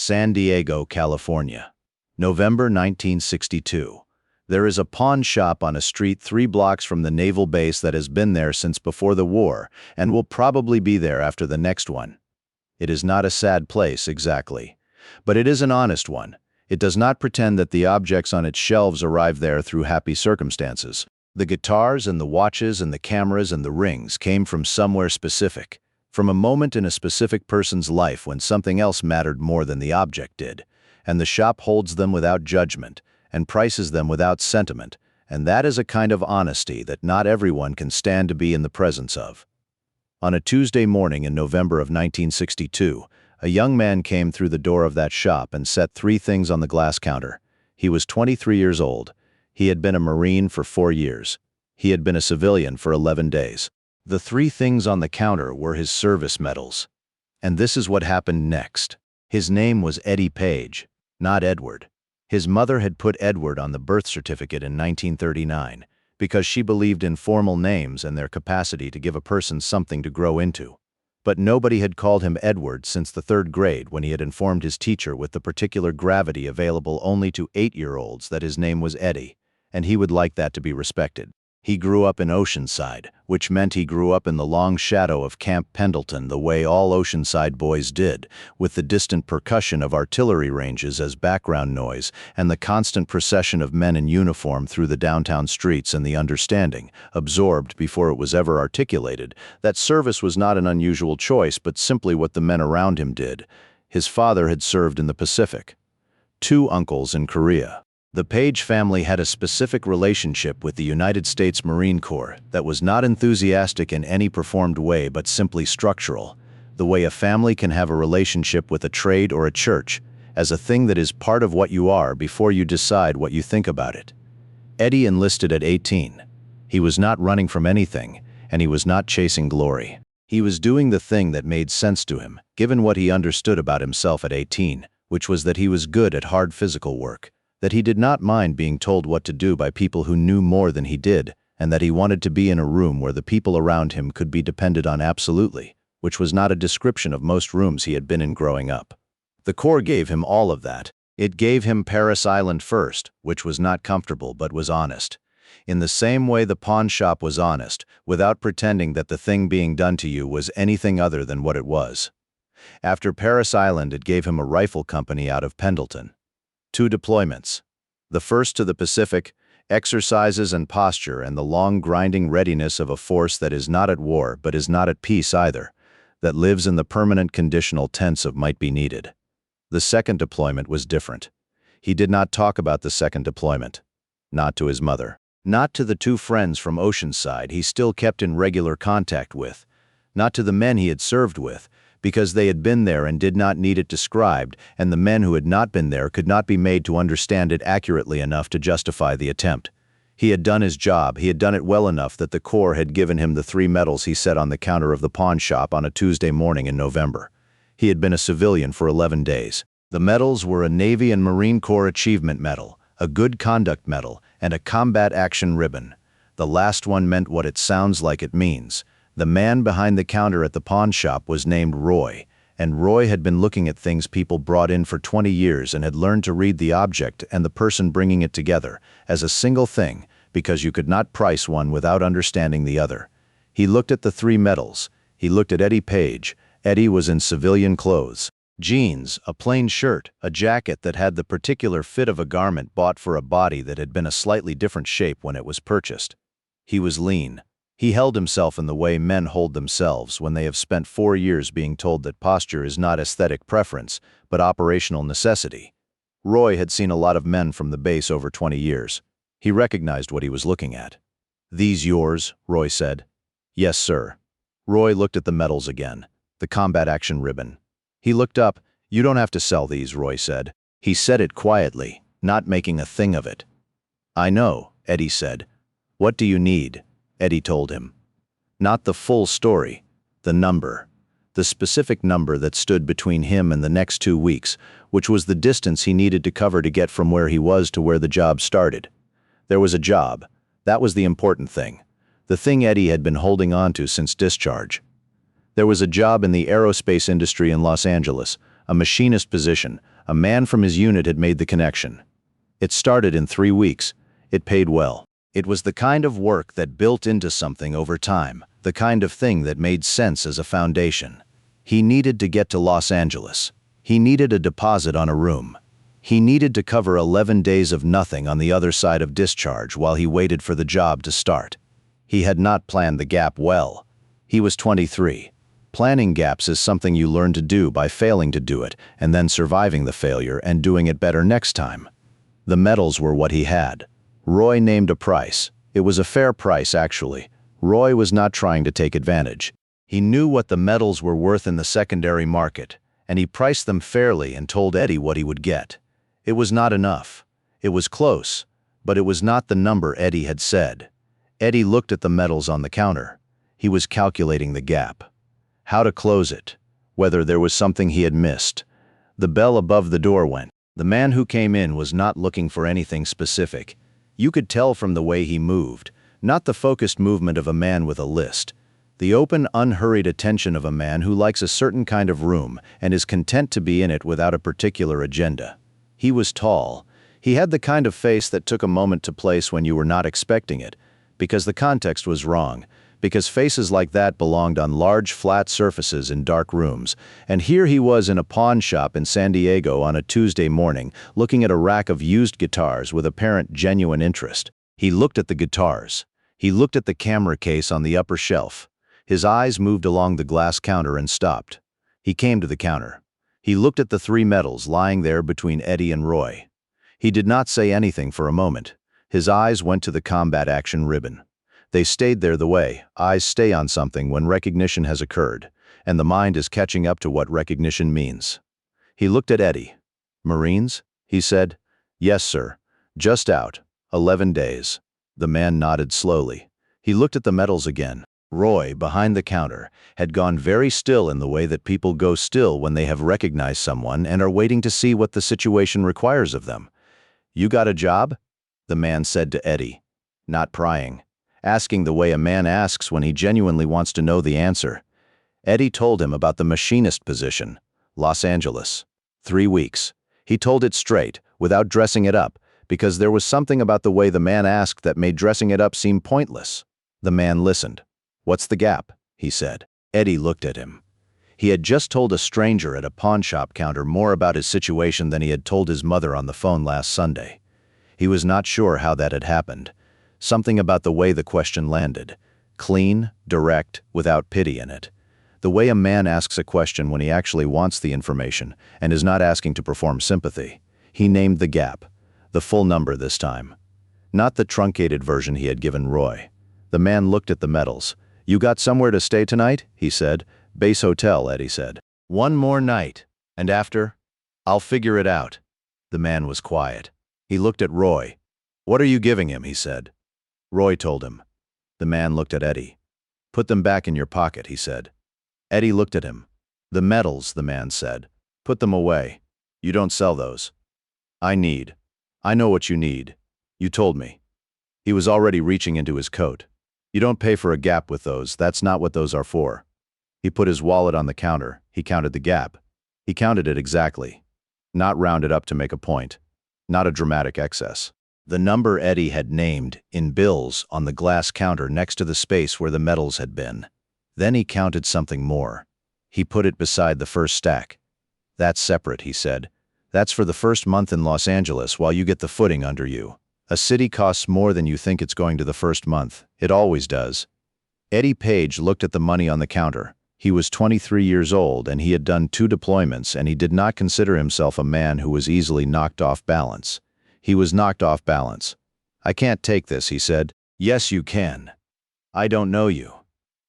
San Diego, California. November 1962. There is a pawn shop on a street 3 blocks from the naval base that has been there since before the war and will probably be there after the next one. It is not a sad place, exactly. But it is an honest one. It does not pretend that the objects on its shelves arrived there through happy circumstances. The guitars and the watches and the cameras and the rings came from somewhere specific, from a moment in a specific person's life when something else mattered more than the object did, and the shop holds them without judgment and prices them without sentiment, and that is a kind of honesty that not everyone can stand to be in the presence of. On a Tuesday morning in November of 1962, a young man came through the door of that shop and set 3 things on the glass counter. He was 23 years old. He had been a Marine for 4 years. He had been a civilian for 11 days. The 3 things on the counter were his service medals. And this is what happened next. His name was Eddie Page, not Edward. His mother had put Edward on the birth certificate in 1939 because she believed in formal names and their capacity to give a person something to grow into. But nobody had called him Edward since the 3rd grade when he had informed his teacher with the particular gravity available only to 8-year-olds that his name was Eddie, and he would like that to be respected. He grew up in Oceanside, which meant he grew up in the long shadow of Camp Pendleton the way all Oceanside boys did, with the distant percussion of artillery ranges as background noise and the constant procession of men in uniform through the downtown streets and the understanding, absorbed before it was ever articulated, that service was not an unusual choice but simply what the men around him did. His father had served in the Pacific. 2 uncles in Korea. The Page family had a specific relationship with the United States Marine Corps that was not enthusiastic in any performed way but simply structural, the way a family can have a relationship with a trade or a church, as a thing that is part of what you are before you decide what you think about it. Eddie enlisted at 18. He was not running from anything, and he was not chasing glory. He was doing the thing that made sense to him, given what he understood about himself at 18, which was that he was good at hard physical work, that he did not mind being told what to do by people who knew more than he did, and that he wanted to be in a room where the people around him could be depended on absolutely, which was not a description of most rooms he had been in growing up. The Corps gave him all of that. It gave him Paris Island first, which was not comfortable but was honest. In the same way the pawn shop was honest, without pretending that the thing being done to you was anything other than what it was. After Paris Island, it gave him a rifle company out of Pendleton. 2 deployments. The first to the Pacific, exercises and posture and the long grinding readiness of a force that is not at war but is not at peace either, that lives in the permanent conditional tense of might be needed. The second deployment was different. He did not talk about the second deployment. Not to his mother. Not to the 2 friends from Oceanside he still kept in regular contact with. Not to the men he had served with, because they had been there and did not need it described, and the men who had not been there could not be made to understand it accurately enough to justify the attempt. He had done his job. He had done it well enough that the Corps had given him the 3 medals he set on the counter of the pawn shop on a Tuesday morning in November. He had been a civilian for 11 days. The medals were a Navy and Marine Corps Achievement Medal, a Good Conduct Medal, and a Combat Action Ribbon. The last one meant what it sounds like it means. The man behind the counter at the pawn shop was named Roy, and Roy had been looking at things people brought in for 20 years and had learned to read the object and the person bringing it together as a single thing because you could not price one without understanding the other. He looked at the 3 medals. He looked at Eddie Page. Eddie was in civilian clothes. Jeans, a plain shirt, a jacket that had the particular fit of a garment bought for a body that had been a slightly different shape when it was purchased. He was lean. He held himself in the way men hold themselves when they have spent 4 years being told that posture is not aesthetic preference, but operational necessity. Roy had seen a lot of men from the base over 20 years. He recognized what he was looking at. "These yours?" Roy said. "Yes, sir." Roy looked at the medals again, the Combat Action Ribbon. He looked up. "You don't have to sell these," Roy said. He said it quietly, not making a thing of it. "I know," Eddie said. "What do you need?" Eddie told him. Not the full story, the number. The specific number that stood between him and the next 2 weeks, which was the distance he needed to cover to get from where he was to where the job started. There was a job. That was the important thing. The thing Eddie had been holding on to since discharge. There was a job in the aerospace industry in Los Angeles, a machinist position. A man from his unit had made the connection. It started in 3 weeks. It paid well. It was the kind of work that built into something over time, the kind of thing that made sense as a foundation. He needed to get to Los Angeles. He needed a deposit on a room. He needed to cover 11 days of nothing on the other side of discharge while he waited for the job to start. He had not planned the gap well. He was 23. Planning gaps is something you learn to do by failing to do it and then surviving the failure and doing it better next time. The medals were what he had. Roy named a price. It was a fair price, actually. Roy was not trying to take advantage. He knew what the medals were worth in the secondary market, and he priced them fairly and told Eddie what he would get. It was not enough. It was close, but it was not the number Eddie had said. Eddie looked at the medals on the counter. He was calculating the gap. How to close it. Whether there was something he had missed. The bell above the door went. The man who came in was not looking for anything specific. You could tell from the way he moved, not the focused movement of a man with a list. The open, unhurried attention of a man who likes a certain kind of room and is content to be in it without a particular agenda. He was tall. He had the kind of face that took a moment to place when you were not expecting it, because the context was wrong, because faces like that belonged on large, flat surfaces in dark rooms, and here he was in a pawn shop in San Diego on a Tuesday morning, looking at a rack of used guitars with apparent genuine interest. He looked at the guitars. He looked at the camera case on the upper shelf. His eyes moved along the glass counter and stopped. He came to the counter. He looked at the 3 medals lying there between Eddie and Roy. He did not say anything for a moment. His eyes went to the combat action ribbon. They stayed there the way eyes stay on something when recognition has occurred, and the mind is catching up to what recognition means. He looked at Eddie. "Marines?" he said. "Yes, sir. Just out. 11 days. The man nodded slowly. He looked at the medals again. Roy, behind the counter, had gone very still in the way that people go still when they have recognized someone and are waiting to see what the situation requires of them. "You got a job?" the man said to Eddie, not prying. Asking the way a man asks when he genuinely wants to know the answer. Eddie told him about the machinist position. Los Angeles. 3 weeks. He told it straight, without dressing it up, because there was something about the way the man asked that made dressing it up seem pointless. The man listened. "What's the gap?" he said. Eddie looked at him. He had just told a stranger at a pawn shop counter more about his situation than he had told his mother on the phone last Sunday. He was not sure how that had happened. Something about the way the question landed. Clean, direct, without pity in it. The way a man asks a question when he actually wants the information and is not asking to perform sympathy. He named the gap. The full number this time. Not the truncated version he had given Roy. The man looked at the medals. "You got somewhere to stay tonight?" he said. "Base hotel," Eddie said. "One more night. And after?" "I'll figure it out." The man was quiet. He looked at Roy. "What are you giving him?" he said. Roy told him. The man looked at Eddie. "Put them back in your pocket," he said. Eddie looked at him. "The medals," the man said. "Put them away. You don't sell those." I know what you need. You told me." He was already reaching into his coat. "You don't pay for a gap with those. That's not what those are for." He put his wallet on the counter. He counted the gap. He counted it exactly. Not rounded up to make a point. Not a dramatic excess. The number Eddie had named, in bills, on the glass counter next to the space where the medals had been. Then he counted something more. He put it beside the first stack. "That's separate," he said. "That's for the first month in Los Angeles while you get the footing under you. A city costs more than you think it's going to the first month. It always does." Eddie Page looked at the money on the counter. He was 23 years old and he had done 2 deployments, and he did not consider himself a man who was easily knocked off balance. He was knocked off balance. "I can't take this," he said. "Yes, you can. I don't know you."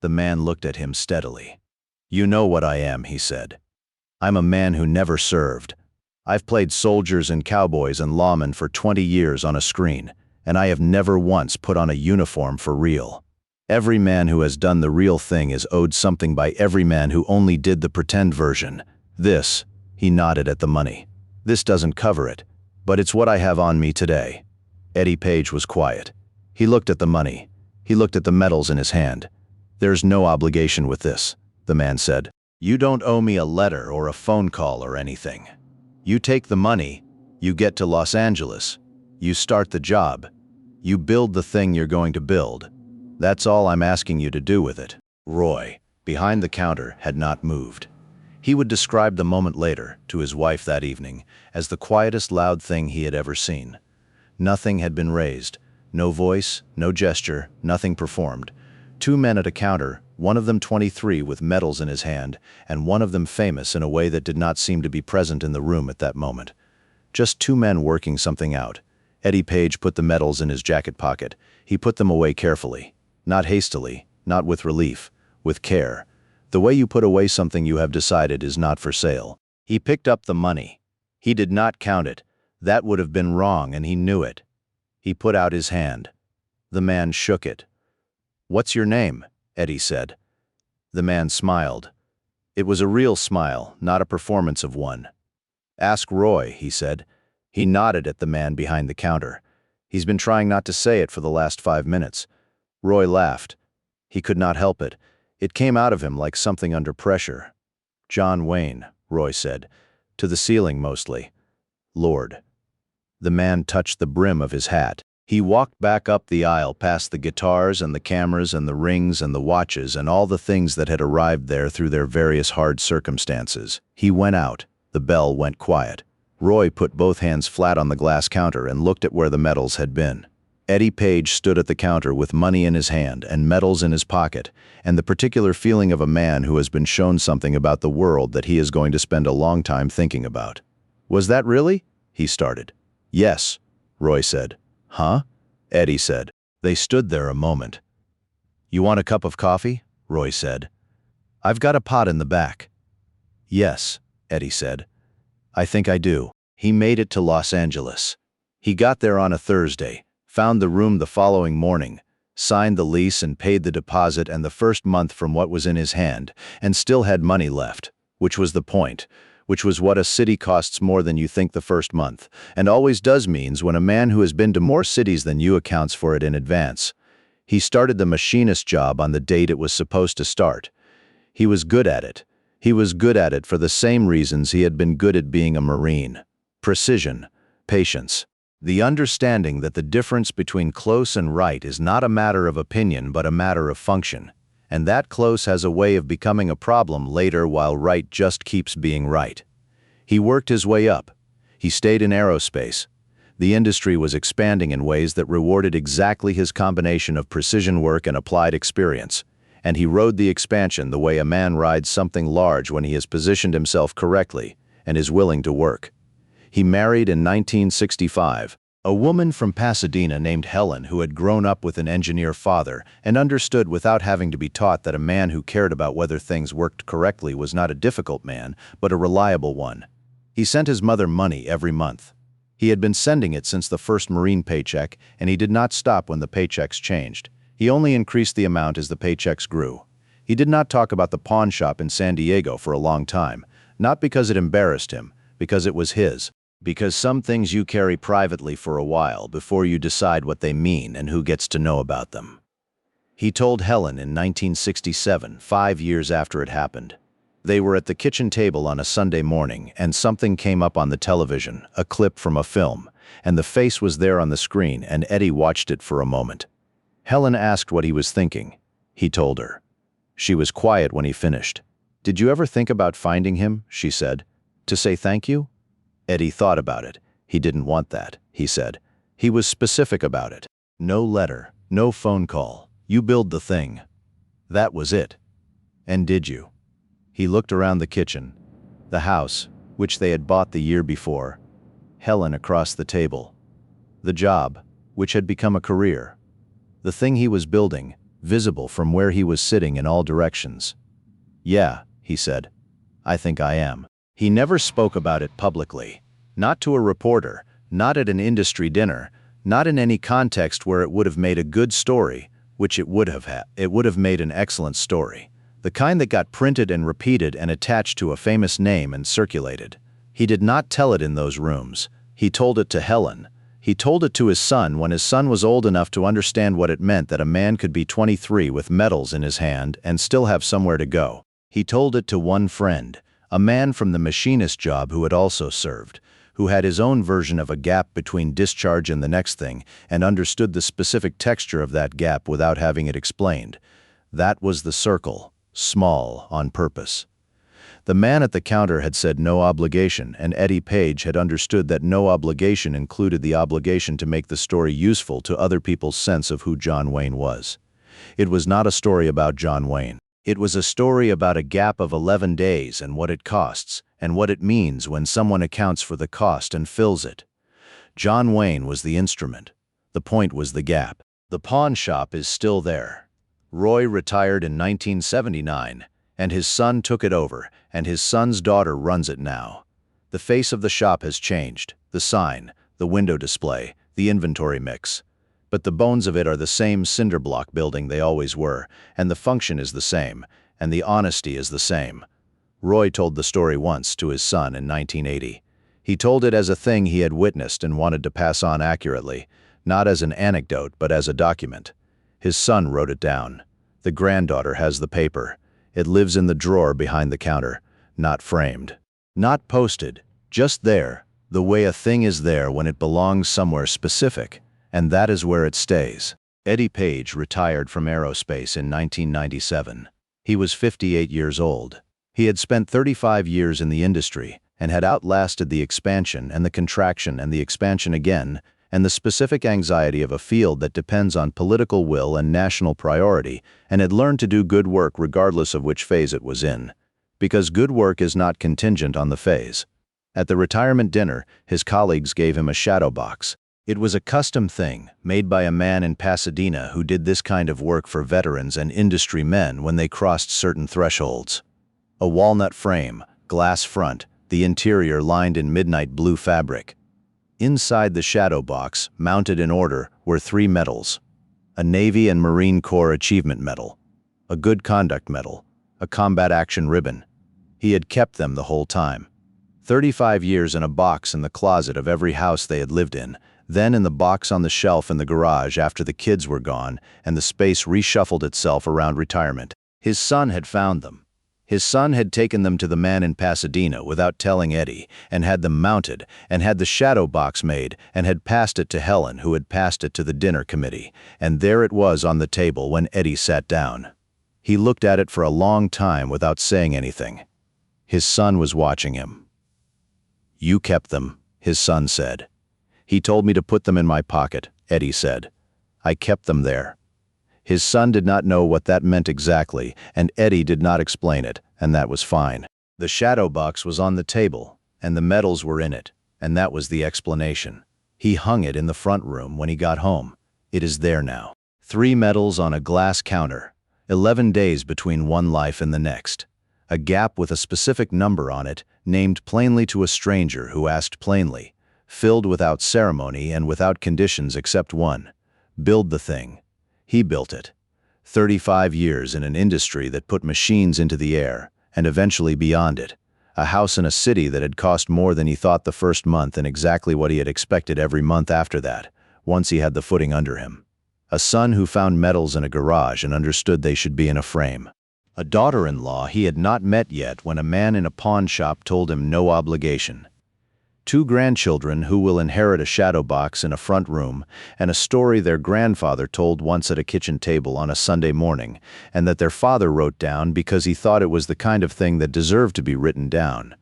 The man looked at him steadily. "You know what I am," he said. "I'm a man who never served. I've played soldiers and cowboys and lawmen for 20 years on a screen, and I have never once put on a uniform for real. Every man who has done the real thing is owed something by every man who only did the pretend version. This," he nodded at the money, "this doesn't cover it. But it's what I have on me today." Eddie Page was quiet. He looked at the money. He looked at the medals in his hand. "There's no obligation with this," the man said. You don't owe me a letter or a phone call or anything. You take the money, you get to Los Angeles, you start the job, you build the thing you're going to build. That's all I'm asking you to do with it." Roy, behind the counter, had not moved. He would describe the moment later, to his wife that evening, as the quietest loud thing he had ever seen. Nothing had been raised. No voice, no gesture, nothing performed. Two men at a counter, one of them 23 with medals in his hand, and one of them famous in a way that did not seem to be present in the room at that moment. Just two men working something out. Eddie Page put the medals in his jacket pocket. He put them away carefully. Not hastily, not with relief, with care. The way you put away something you have decided is not for sale. He picked up the money. He did not count it. That would have been wrong, and he knew it. He put out his hand. The man shook it. "What's your name?" Eddie said. The man smiled. It was a real smile, not a performance of one. "Ask Roy," he said. He nodded at the man behind the counter. "He's been trying not to say it for the last 5 minutes." Roy laughed. He could not help it. It came out of him like something under pressure. "John Wayne," Roy said. "To the ceiling, mostly." "Lord." The man touched the brim of his hat. He walked back up the aisle past the guitars and the cameras and the rings and the watches and all the things that had arrived there through their various hard circumstances. He went out. The bell went quiet. Roy put both hands flat on the glass counter and looked at where the medals had been. Eddie Page stood at the counter with money in his hand and medals in his pocket, and the particular feeling of a man who has been shown something about the world that he is going to spend a long time thinking about. "Was that really?" he started. "Yes," Roy said. "Huh?" Eddie said. They stood there a moment. "You want a cup of coffee?" Roy said. "I've got a pot in the back." "Yes," Eddie said. "I think I do." He made it to Los Angeles. He got there on a Thursday, found the room the following morning, signed the lease and paid the deposit and the first month from what was in his hand, and still had money left, which was the point, which was what a city costs more than you think the first month, and always does means when a man who has been to more cities than you accounts for it in advance. He started the machinist job on the date it was supposed to start. He was good at it. He was good at it for the same reasons he had been good at being a Marine. Precision, patience. The understanding that the difference between close and right is not a matter of opinion but a matter of function, and that close has a way of becoming a problem later while right just keeps being right. He worked his way up. He stayed in aerospace. The industry was expanding in ways that rewarded exactly his combination of precision work and applied experience, and he rode the expansion the way a man rides something large when he has positioned himself correctly and is willing to work. He married in 1965, a woman from Pasadena named Helen who had grown up with an engineer father and understood without having to be taught that a man who cared about whether things worked correctly was not a difficult man, but a reliable one. He sent his mother money every month. He had been sending it since the first Marine paycheck, and he did not stop when the paychecks changed. He only increased the amount as the paychecks grew. He did not talk about the pawn shop in San Diego for a long time, not because it embarrassed him, because it was his. Because some things you carry privately for a while before you decide what they mean and who gets to know about them. He told Helen in 1967, 5 years after it happened. They were at the kitchen table on a Sunday morning, and something came up on the television, a clip from a film, and the face was there on the screen, and Eddie watched it for a moment. Helen asked what he was thinking. He told her. She was quiet when he finished. "Did you ever think about finding him?" she said. "To say thank you?" Eddie thought about it. He didn't want that, he said. He was specific about it. No letter, no phone call. You build the thing. That was it. And did you? He looked around the kitchen, the house, which they had bought the year before, Helen across the table, the job, which had become a career, the thing he was building, visible from where he was sitting in all directions. "Yeah," he said. "I think I am." He never spoke about it publicly, not to a reporter, not at an industry dinner, not in any context where it would have made a good story, which it would have had. It would have made an excellent story, the kind that got printed and repeated and attached to a famous name and circulated. He did not tell it in those rooms. He told it to Helen. He told it to his son when his son was old enough to understand what it meant that a man could be 23 with medals in his hand and still have somewhere to go. He told it to one friend, a man from the machinist job who had also served, who had his own version of a gap between discharge and the next thing and understood the specific texture of that gap without having it explained. That was the circle, small on purpose. The man at the counter had said no obligation, and Eddie Page had understood that no obligation included the obligation to make the story useful to other people's sense of who John Wayne was. It was not a story about John Wayne. It was a story about a gap of 11 days and what it costs, and what it means when someone accounts for the cost and fills it. John Wayne was the instrument. The point was the gap. The pawn shop is still there. Roy retired in 1979, and his son took it over, and his son's daughter runs it now. The face of the shop has changed, the sign, the window display, the inventory mix. But the bones of it are the same cinder block building they always were, and the function is the same, and the honesty is the same. Roy told the story once to his son in 1980. He told it as a thing he had witnessed and wanted to pass on accurately, not as an anecdote but as a document. His son wrote it down. The granddaughter has the paper. It lives in the drawer behind the counter, not framed. Not posted, just there, the way a thing is there when it belongs somewhere specific, and that is where it stays. Eddie Page retired from aerospace in 1997. He was 58 years old. He had spent 35 years in the industry and had outlasted the expansion and the contraction and the expansion again, and the specific anxiety of a field that depends on political will and national priority, and had learned to do good work regardless of which phase it was in. Because good work is not contingent on the phase. At the retirement dinner, his colleagues gave him a shadow box. It was a custom thing, made by a man in Pasadena who did this kind of work for veterans and industry men when they crossed certain thresholds. A walnut frame, glass front, the interior lined in midnight blue fabric. Inside the shadow box, mounted in order, were 3 medals. A Navy and Marine Corps Achievement Medal, a Good Conduct Medal, a Combat Action Ribbon. He had kept them the whole time. 35 years in a box in the closet of every house they had lived in, then in the box on the shelf in the garage after the kids were gone and the space reshuffled itself around retirement. His son had found them. His son had taken them to the man in Pasadena without telling Eddie, and had them mounted, and had the shadow box made, and had passed it to Helen, who had passed it to the dinner committee, and there it was on the table when Eddie sat down. He looked at it for a long time without saying anything. His son was watching him. "You kept them," his son said. "He told me to put them in my pocket," Eddie said. "I kept them there." His son did not know what that meant exactly, and Eddie did not explain it, and that was fine. The shadow box was on the table, and the medals were in it, and that was the explanation. He hung it in the front room when he got home. It is there now. 3 medals on a glass counter, 11 days between one life and the next. A gap with a specific number on it, named plainly to a stranger who asked plainly, filled without ceremony and without conditions except one: build the thing. He built it. 35 years in an industry that put machines into the air, and eventually beyond it. A house in a city that had cost more than he thought the first month and exactly what he had expected every month after that, once he had the footing under him. A son who found medals in a garage and understood they should be in a frame. A daughter-in-law he had not met yet when a man in a pawn shop told him no obligation. 2 grandchildren who will inherit a shadow box in a front room, and a story their grandfather told once at a kitchen table on a Sunday morning, and that their father wrote down because he thought it was the kind of thing that deserved to be written down.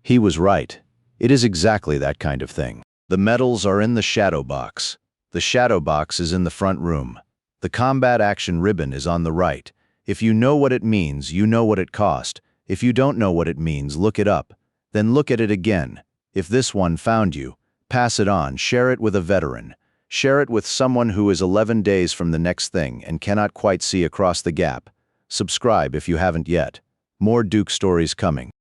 He was right. It is exactly that kind of thing. The medals are in the shadow box. The shadow box is in the front room. The combat action ribbon is on the right. If you know what it means, you know what it cost. If you don't know what it means, look it up. Then look at it again. If this one found you, pass it on, share it with a veteran. Share it with someone who is 11 days from the next thing and cannot quite see across the gap. Subscribe if you haven't yet. More Duke stories coming.